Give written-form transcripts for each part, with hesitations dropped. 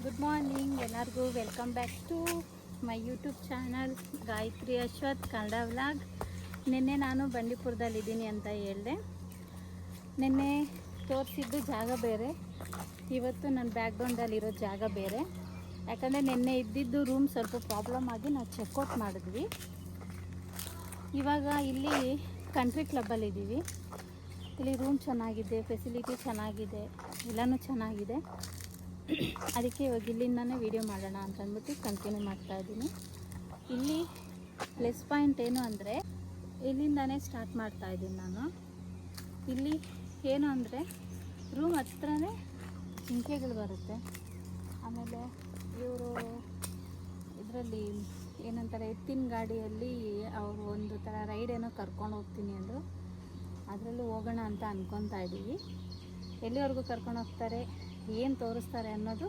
Good morning ಎಲ್ಲರಿಗೂ. Welcome back to my YouTube channel Gayathri Ashwath Kannada vlog. ನಿನ್ನೆ ನಾನು ಬಂಡೀಪುರದಲ್ಲಿದ್ದೀನಿ ಅಂತ ಹೇಳಿದೆ. ನಿನ್ನೆ ತೋರಿಸಿದ್ದು ಜಾಗ ಬೇರೆ, ಇವತ್ತು ನನ್ನ ಬ್ಯಾಕ್ಗ್ರೌಂಡಲ್ಲಿರೋ ಜಾಗ ಬೇರೆ. ಯಾಕಂದರೆ ನಿನ್ನೆ ಇದ್ದಿದ್ದು ರೂಮ್ ಸ್ವಲ್ಪ ಪ್ರಾಬ್ಲಮ್ ಆಗಿ ನಾವು ಚೆಕ್ಔಟ್ ಮಾಡಿದ್ವಿ. ಇವಾಗ ಇಲ್ಲಿ ಕಂಟ್ರಿ ಕ್ಲಬ್ಬಲ್ಲಿದ್ದೀವಿ. ಇಲ್ಲಿ ರೂಮ್ ಚೆನ್ನಾಗಿದೆ, ಫೆಸಿಲಿಟಿ ಚೆನ್ನಾಗಿದೆ, ಎಲ್ಲನೂ ಚೆನ್ನಾಗಿದೆ. ಅದಕ್ಕೆ ಇವಾಗ ಇಲ್ಲಿಂದನೇ ವೀಡಿಯೋ ಮಾಡೋಣ ಅಂತ ಅಂದ್ಬಿಟ್ಟು ಕಂಟಿನ್ಯೂ ಮಾಡ್ತಾಯಿದ್ದೀನಿ. ಇಲ್ಲಿ ಪ್ಲಸ್ ಪಾಯಿಂಟ್ ಏನು ಅಂದರೆ ಇಲ್ಲಿಂದನೇ ಸ್ಟಾರ್ಟ್ ಮಾಡ್ತಾಯಿದ್ದೀನಿ ನಾನು. ಇಲ್ಲಿ ಏನು ಅಂದರೆ ರೂಮ್ ಹತ್ರನೇ ಜಿಂಕೆಗಳು ಬರುತ್ತೆ. ಆಮೇಲೆ ಇವರು ಇದರಲ್ಲಿ ಏನಂತಾರೆ, ಎತ್ತಿನ ಗಾಡಿಯಲ್ಲಿ ಅವರು ಒಂದು ಥರ ರೈಡ್ ಏನೋ ಕರ್ಕೊಂಡು ಹೋಗ್ತೀನಿ ಅಂದರು. ಅದರಲ್ಲೂ ಹೋಗೋಣ ಅಂತ ಅಂದ್ಕೊತಾ ಇದ್ದೀವಿ. ಎಲ್ಲಿವರೆಗೂ ಕರ್ಕೊಂಡು ಹೋಗ್ತಾರೆ, ಏನು ತೋರಿಸ್ತಾರೆ ಅನ್ನೋದು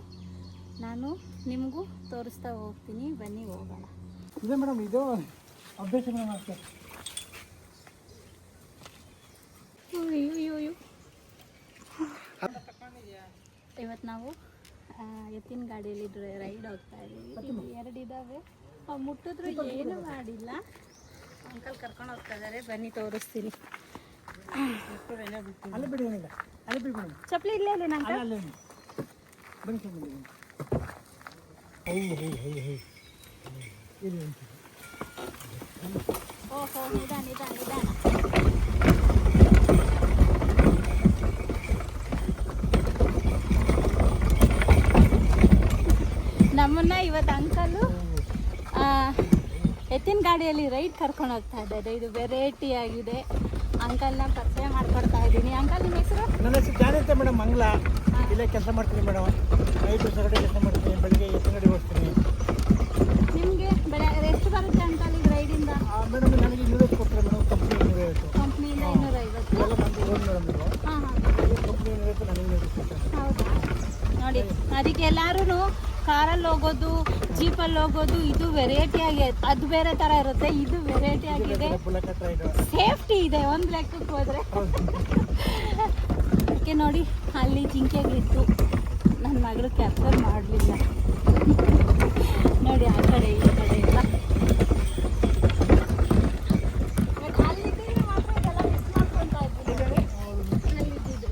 ನಾನು ನಿಮಗೂ ತೋರಿಸ್ತಾ ಹೋಗ್ತೀನಿ. ಬನ್ನಿ ಹೋಗೋಣ. ಇದೆ ಮೇಡಮ್, ಇದು ಅಭ್ಯಾಸ ಮಾಡ್ತಾರೆ. ಇವತ್ತು ನಾವು ಎತ್ತಿನ ಗಾಡಿಯಲ್ಲಿ ರೈಡ್ ಹೋಗ್ತಾ ಇದ್ದೀವಿ. ಎರಡು ಇದ್ದಾವೆ, ಅವು ಮುಟ್ಟಿದ್ರು ಏನು ಮಾಡಿಲ್ಲ. ಅಂಕಲ್ ಕರ್ಕೊಂಡು ಹೋಗ್ತಾ ಇದ್ದಾರೆ, ಬನ್ನಿ ತೋರಿಸ್ತೀನಿ. ಅಲ್ಲಿ ಬಿಡಿ, ಏನಿಲ್ಲ ಅಲ್ಲಿ ಬಿಡಿ ಮೇಡಮ್. ಚಪ್ಪಲಿ ಇಲ್ಲೇ ಇಲ್ಲ ನಂಗೆ. ಅಲ್ಲೇ ಬನ್ನಿ ಸರ್, ಬನ್ನಿ. ಓಹೋ, ನಿಧಾನ ನಿಧಾನ ನಿಧಾನ. ನಮ್ಮನ್ನ ಇವತ್ತು ಅಂಕಲು ಎತ್ತಿನ ಗಾಡಿಯಲ್ಲಿ ರೈಡ್ ಕರ್ಕೊಂಡು ಹೋಗ್ತಾ ಇದ್ದಾರೆ. ಇದು ವೆರೈಟಿ ಆಗಿದೆ. ಅಂಕಲ್ನ ಪರಿಚಯ ಮಾಡ್ಕೊಡ್ತಾ ಇದ್ದೀನಿ. ಅಂಕಲ್, ನಿಮ್ಮ ಹೆಸರು? ನನ್ನ ಹೆಸರು ಜಾನಿ ಅಂತ ಮೇಡಮ್. ಮಂಗ್ಲ ಇಲ್ಲೇ ಕೆಲಸ ಮಾಡ್ತೀನಿ ಮೇಡಮ್. ನೈಟು ಸಗಡೆ ಕೆಲಸ ಮಾಡ್ತೀನಿ, ಬೆಳಿಗ್ಗೆ ಎತ್ತಿನ ಗಾಡಿ ಓಡಿಸ್ತೀನಿ. ನಿಮಗೆ ಎಷ್ಟು ಬರುತ್ತೆ ಅಂಕಲ್ ಈಗ ರೈಡಿಂದ? ಮೇಡಮ್ ನನಗೆ 250 ಕೊಡ್ತಾರೆ ಮೇಡಮ್. ಕಂಪ್ನಿ 250. ಕಂಪ್ನಿಯಿಂದ 250. ಎಲ್ಲ ನಮ್ಮದು ಓನ್ ಮೇಡಮ್. ಇದು ಹಾಂ ಹಾಂ, ಕಂಪ್ನಿ 250, ನನಗೆ 250 ಕೊಡ್ತಾರೆ. ಹೌದಾ? ನೋಡಿ, ಅದಕ್ಕೆ ಎಲ್ಲರೂ ಕಾರಲ್ಲಿ ಹೋಗೋದು, ಜೀಪಲ್ಲಿ ಹೋಗೋದು, ಇದು ವೆರೈಟಿ ಆಗಿ, ಅದು ಬೇರೆ ಥರ ಇರುತ್ತೆ, ಇದು ವೆರೈಟಿ ಆಗಿದೆ. ಸೇಫ್ಟಿ ಇದೆ ಒಂದು ಲೆಕ್ಕಕ್ಕೆ ಹೋದರೆ. ಅದಕ್ಕೆ ನೋಡಿ, ಅಲ್ಲಿ ಜಿಂಕೆಗಿತ್ತು, ನನ್ನ ಮಗಳು ಕ್ಯಾಪ್ಚರ್ ಮಾಡಲಿಲ್ಲ. ನೋಡಿ, ಆ ಕಡೆ ಈ ಕಡೆ ಎಲ್ಲ ಅಲ್ಲಿದ್ದರೆ ಮಾತ್ರ ಇದೆಲ್ಲ ಮಿಸ್ ಮಾಡ್ಕೊತಾ ಇದ್ದೀನಿ. ಅಲ್ಲಿದ್ದಿದ್ದು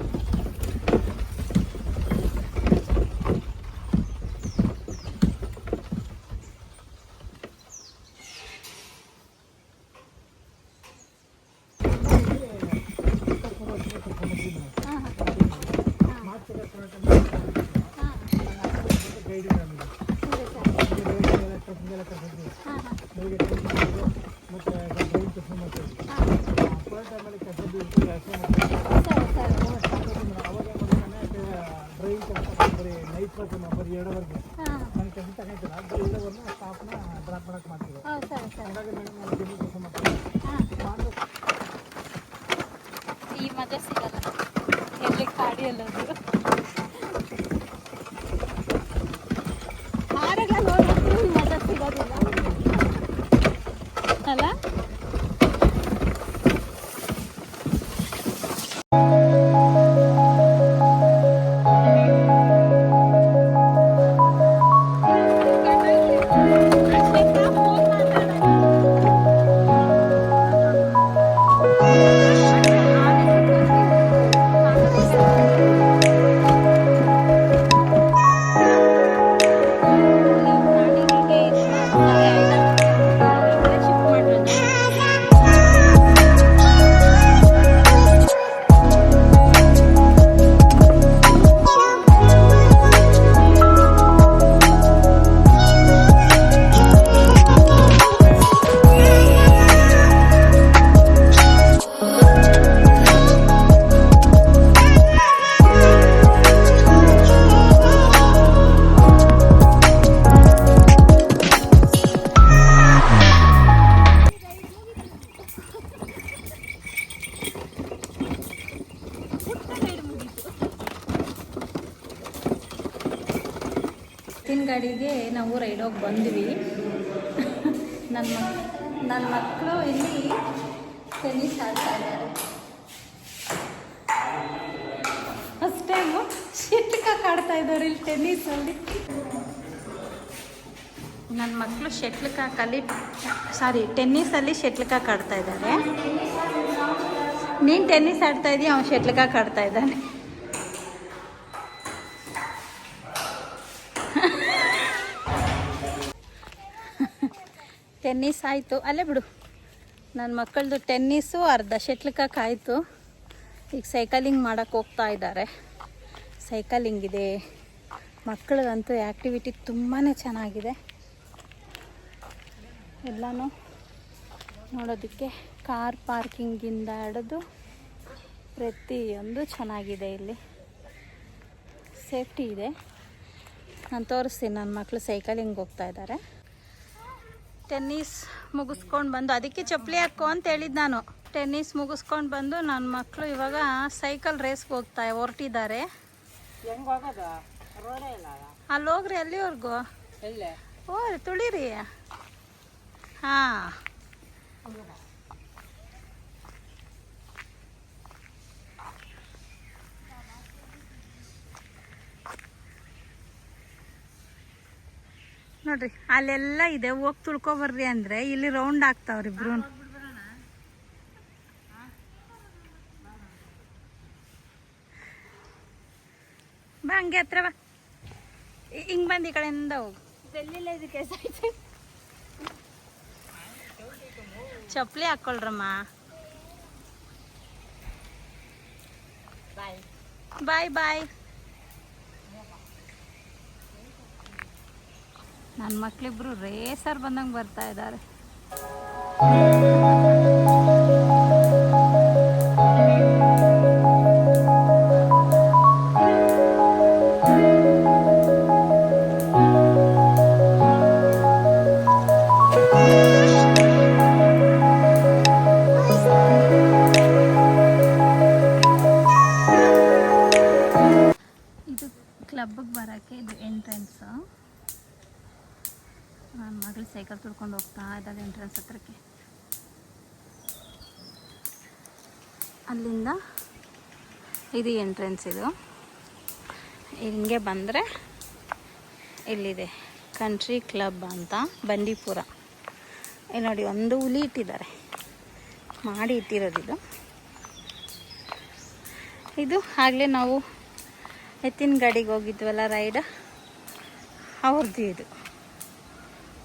ಈ ಮಜಾ ಸಿಗಲ್ಲ ಎಲ್ಲಿ ಗಾಡಿಯಲ್ಲದು. ಕಾರೆಲ್ಲ ನೋಡಿದ್ರು ಈ ಮಜಾ ಸಿಗೋದಿಲ್ಲ ಅಲ್ಲ? ಎತ್ತಿನ ಗಾಡಿಗೆ ನಾವು ರೈಡ್ ಹೋಗಿ ಬಂದ್ವಿ. ನನ್ನ ಮಕ್ಕಳು ಇಲ್ಲಿ ಟೆನ್ನಿಸ್ ಆಡ್ತಾ ಇದ್ದಾರೆ. ಫಸ್ಟ್ ಟೈಮು ಶೆಟ್ಲ್ ಕಾಕ್ ಆಡ್ತಾ ಇದ್ದಾರೆ ಇಲ್ಲಿ ಟೆನ್ನಿಸಲ್ಲಿ. ನನ್ನ ಮಕ್ಕಳು ಶೆಟ್ಲ್ ಕಾಕಲ್ಲಿ ಟೆನ್ನಿಸಲ್ಲಿ ಶೆಟ್ಲ್ ಕಾಕ್ ಆಡ್ತಾ ಇದ್ದಾರೆ. ನೀನು ಟೆನ್ನಿಸ್ ಆಡ್ತಾ ಇದೀಯ, ಅವನು ಶೆಟ್ಲ್ ಕಾಕ್ ಆಡ್ತಾ ಇದ್ದಾನೆ. ಟೆನ್ನಿಸ್ ಆಯಿತು, ಅಲ್ಲೇ ಬಿಡು. ನನ್ನ ಮಕ್ಕಳದು ಟೆನ್ನಿಸು ಅರ್ಧ ಶೆಟ್ಲ್ ಕಾಕ್ ಆಯಿತು. ಈಗ ಸೈಕಲಿಂಗ್ ಮಾಡೋಕ್ಕೆ ಹೋಗ್ತಾ ಇದ್ದಾರೆ. ಸೈಕಲಿಂಗ್ ಇದೆ. ಮಕ್ಕಳಿಗಂತೂ ಆ್ಯಕ್ಟಿವಿಟಿ ತುಂಬಾ ಚೆನ್ನಾಗಿದೆ. ಎಲ್ಲನೂ ನೋಡೋದಕ್ಕೆ ಕಾರ್ ಪಾರ್ಕಿಂಗಿಂದ ಹಿಡಿದು ಪ್ರತಿಯೊಂದು ಚೆನ್ನಾಗಿದೆ. ಇಲ್ಲಿ ಸೇಫ್ಟಿ ಇದೆ. ನಾನು ತೋರಿಸ್ತೀನಿ. ನನ್ನ ಮಕ್ಕಳು ಸೈಕಲಿಂಗ್ ಹೋಗ್ತಾ ಇದ್ದಾರೆ. ಟೆನ್ನಿಸ್ ಮುಗಿಸ್ಕೊಂಡು ಬಂದು, ಅದಕ್ಕೆ ಚಪ್ಪಲಿ ಹಾಕೋ ಅಂತ ಹೇಳಿದ್ದು ನಾನು. ಟೆನ್ನಿಸ್ ಮುಗಿಸ್ಕೊಂಡು ಬಂದು ನನ್ನ ಮಕ್ಕಳು ಇವಾಗ ಸೈಕಲ್ ರೇಸ್ಗೆ ಹೊರಟಿದ್ದಾರೆ. ಅಲ್ಲಿ ಹೋಗ್ರಿ, ಅಲ್ಲಿವರೆಗೂ ಹೋಗ್ರಿ, ತುಳಿರಿ. ಹಾಂ, ನೋಡ್ರಿ ಅಲ್ಲೆಲ್ಲ ಇದೆ. ಹೋಗಿ ತುಳ್ಕೊಬರ್ರಿ ಅಂದರೆ ಇಲ್ಲಿ ರೌಂಡ್ ಆಗ್ತಾವ್ರಿಬ್ರು. ಬಾ, ಹಂಗೆ ಹತ್ರ ಬಾ. ಹಿಂಗೆ ಬಂದು ಈ ಕಡೆಯಿಂದ ಹೋಗು. ಬೆಲ್ಲಿಲ್ಲ ಇದಕ್ಕೆ ಚಪ್ಪಲಿ ಹಾಕ್ಕೊಳ್ರಮ್ಮ. ಬಾಯ್ ಬಾಯ್. ನನ್ನ ಮಕ್ಕಳಿಬ್ರು ರೇಸರ್ ಬಂದಂಗೆ ಬರ್ತಾ ಇದ್ದಾರೆ. ಇದು ಕ್ಲಬ್ಗೆ ಬರೋಕ್ಕೆ ಇದು ಎಂಟ್ರೆನ್ಸು. ನನ್ನ ಮಗಳು ಸೈಕಲ್ ತುಳ್ಕೊಂಡು ಹೋಗ್ತಾ ಇದ್ದಾಳೆ ಎಂಟ್ರೆನ್ಸ್ ಹತ್ರಕ್ಕೆ. ಅಲ್ಲಿಂದ ಇದು ಎಂಟ್ರೆನ್ಸ್. ಇದು ಹಿಂಗೆ ಬಂದರೆ ಇಲ್ಲಿದೆ ಕಂಟ್ರಿ ಕ್ಲಬ್ ಅಂತ, ಬಂಡೀಪುರ. ಇಲ್ಲಿ ನೋಡಿ, ಒಂದು ಹುಲಿ ಇಟ್ಟಿದ್ದಾರೆ, ಮಾಡಿ ಇಟ್ಟಿರೋದು. ಇದು ಆಗಲೇ ನಾವು ಎತ್ತಿನ ಗಾಡಿಗೆ ಹೋಗಿದ್ವಲ್ಲ ರೈಡ್, ಅವ್ರದ್ದು ಇದು.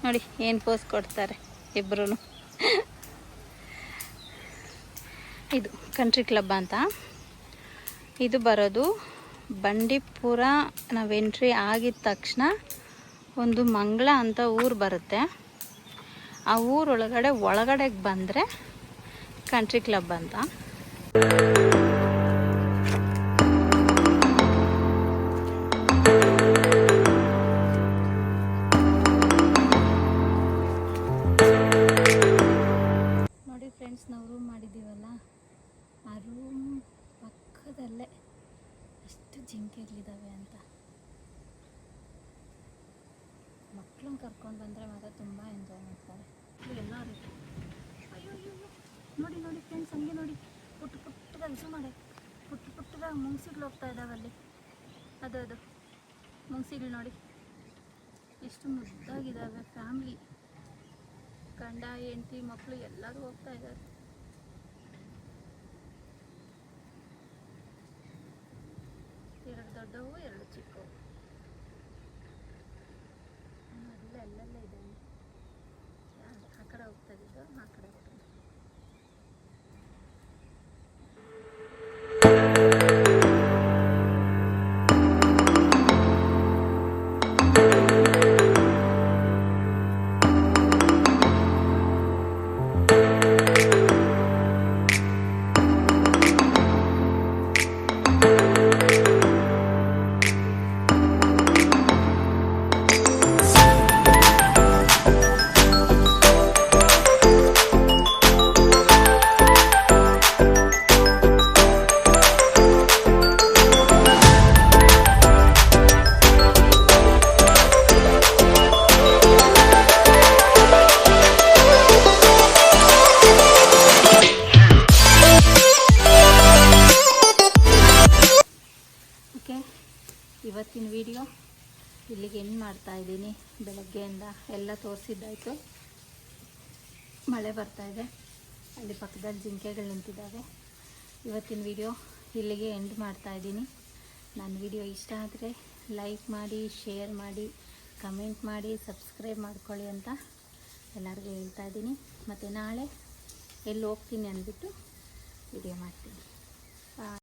ನೋಡಿ ಏನು ಪೋಸ್ ಕೊಡ್ತಾರೆ ಇಬ್ಬರೂ. ಇದು ಕಂಟ್ರಿ ಕ್ಲಬ್ ಅಂತ. ಇದು ಬರೋದು ಬಂಡೀಪುರ. ನಾವು ಎಂಟ್ರಿ ಆಗಿದ ತಕ್ಷಣ ಒಂದು ಮಂಗಳ ಅಂತ ಊರು ಬರುತ್ತೆ. ಆ ಒಳಗಡೆಗೆ ಬಂದರೆ ಕಂಟ್ರಿ ಕ್ಲಬ್ ಅಂತ. ನಾವು ರೂಮ್ ಮಾಡಿದ್ದೀವಲ್ಲ, ಆ ರೂಮ್ ಪಕ್ಕದಲ್ಲೇ ಎಷ್ಟು ಜಿಂಕೆಗಳಿದ್ದಾವೆ ಅಂತ. ಮಕ್ಕಳನ್ನ ಕರ್ಕೊಂಡು ಬಂದರೆ ಮಾತ್ರ ತುಂಬ ಎಂಜಾಯ್ ಮಾಡ್ತಾರೆ ಎಲ್ಲರೂ. ಅಯ್ಯೋ ನೋಡಿ ನೋಡಿ ಫ್ರೆಂಡ್ಸ್, ಹಂಗೆ ನೋಡಿ ಪುಟ್ಟದಾಗ ಝೂಮ್ ಮಾಡಿ, ಪುಟ್ಟದಾಗ ಮುಂಗ್ಸಿಗಳು ಹೋಗ್ತಾ ಇದ್ದಾವಲ್ಲಿ. ಅದು ಮುಂಗ್ಸಿಗಳು ನೋಡಿ ಎಷ್ಟು ಮುದ್ದಾಗಿದ್ದಾವೆ. ಫ್ಯಾಮ್ಲಿ, ಗಂಡ ಹೆಂಡತಿ ಮಕ್ಕಳು ಎಲ್ಲರೂ ಹೋಗ್ತಾ ಇದ್ದಾರೆ. ಎರಡು ದೊಡ್ಡವು, ಎರಡು ಚಿಕ್ಕವು. ಅಲ್ಲೆಲ್ಲ ಇದೆ. ಆ ಕಡೆ ಹೋಗ್ತಾ ಇದ್ದು, ಆ ಕಡೆ ಹೋಗ್ತಾ ವ್ಲಾಗ್ ಎಂಡ್ ಮಾಡ್ತಾಯಿದ್ದೀನಿ. ಬೆಳಗ್ಗೆಯಿಂದ ಎಲ್ಲ ತೋರಿಸಿದ್ದಾಯಿತು. ಮಳೆ ಬರ್ತಾಯಿದೆ, ಅಲ್ಲಿ ಪಕ್ಕದಲ್ಲಿ ಜಿಂಕೆಗಳು ನಿಂತಿದ್ದಾವೆ. ಇವತ್ತಿನ ವಿಡಿಯೋ ಇಲ್ಲಿಗೆ ಎಂಡ್ ಮಾಡ್ತಾಯಿದ್ದೀನಿ. ನನ್ನ ವಿಡಿಯೋ ಇಷ್ಟ ಆದರೆ ಲೈಕ್ ಮಾಡಿ, ಶೇರ್ ಮಾಡಿ, ಕಮೆಂಟ್ ಮಾಡಿ, ಸಬ್ಸ್ಕ್ರೈಬ್ ಮಾಡ್ಕೊಳ್ಳಿ ಅಂತ ಎಲ್ಲರಿಗೂ ಹೇಳ್ತಾಯಿದ್ದೀನಿ. ಮತ್ತು ನಾಳೆ ಎಲ್ಲಿ ಹೋಗ್ತೀನಿ ಅಂದ್ಬಿಟ್ಟು ವಿಡಿಯೋ ಮಾಡ್ತೀನಿ.